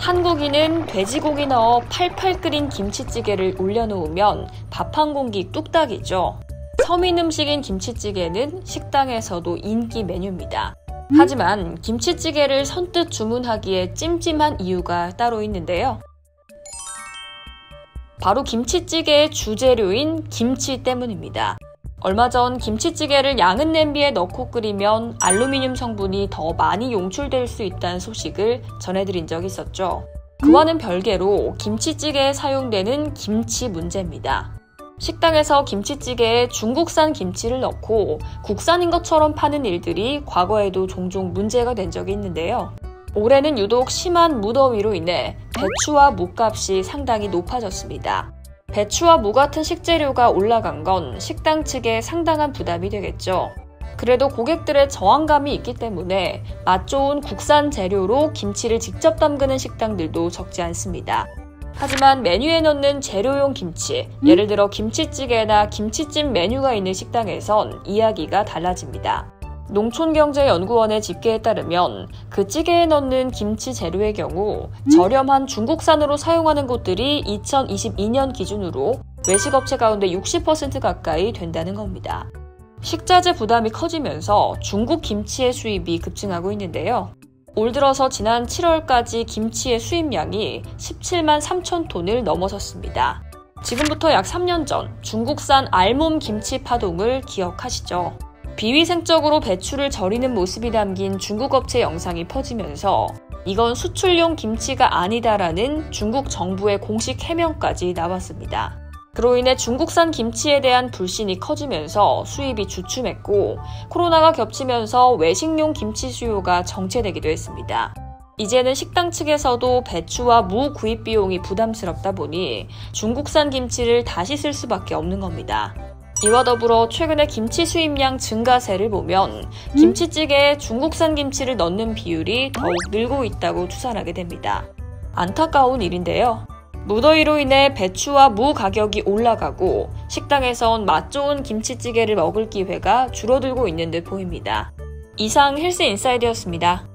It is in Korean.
한국인은 돼지고기 넣어 팔팔 끓인 김치찌개를 올려놓으면 밥 한 공기 뚝딱이죠. 서민 음식인 김치찌개는 식당에서도 인기 메뉴입니다. 하지만 김치찌개를 선뜻 주문하기에 찜찜한 이유가 따로 있는데요. 바로 김치찌개의 주재료인 김치 때문입니다. 얼마 전 김치찌개를 양은 냄비에 넣고 끓이면 알루미늄 성분이 더 많이 용출될 수 있다는 소식을 전해드린 적이 있었죠. 그와는 별개로 김치찌개에 사용되는 김치 문제입니다. 식당에서 김치찌개에 중국산 김치를 넣고 국산인 것처럼 파는 일들이 과거에도 종종 문제가 된 적이 있는데요. 올해는 유독 심한 무더위로 인해 배추와 무값이 상당히 높아졌습니다. 배추와 무 같은 식재료가 올라간 건 식당 측에 상당한 부담이 되겠죠. 그래도 고객들의 저항감이 있기 때문에 맛 좋은 국산 재료로 김치를 직접 담그는 식당들도 적지 않습니다. 하지만 메뉴에 넣는 재료용 김치, 예를 들어 김치찌개나 김치찜 메뉴가 있는 식당에선 이야기가 달라집니다. 농촌경제연구원의 집계에 따르면 그 찌개에 넣는 김치 재료의 경우 저렴한 중국산으로 사용하는 곳들이 2022년 기준으로 외식업체 가운데 60% 가까이 된다는 겁니다. 식자재 부담이 커지면서 중국 김치의 수입이 급증하고 있는데요. 올 들어서 지난 7월까지 김치의 수입량이 17만 3천 톤을 넘어섰습니다. 지금부터 약 3년 전 중국산 알몸 김치 파동을 기억하시죠? 비위생적으로 배추를 절이는 모습이 담긴 중국 업체 영상이 퍼지면서 이건 수출용 김치가 아니다라는 중국 정부의 공식 해명까지 나왔습니다. 그로 인해 중국산 김치에 대한 불신이 커지면서 수입이 주춤했고 코로나가 겹치면서 외식용 김치 수요가 정체되기도 했습니다. 이제는 식당 측에서도 배추와 무 구입 비용이 부담스럽다 보니 중국산 김치를 다시 쓸 수밖에 없는 겁니다. 이와 더불어 최근에 김치 수입량 증가세를 보면 김치찌개에 중국산 김치를 넣는 비율이 더욱 늘고 있다고 추산하게 됩니다. 안타까운 일인데요. 무더위로 인해 배추와 무 가격이 올라가고 식당에선 맛 좋은 김치찌개를 먹을 기회가 줄어들고 있는 듯 보입니다. 이상 헬스인사이드였습니다.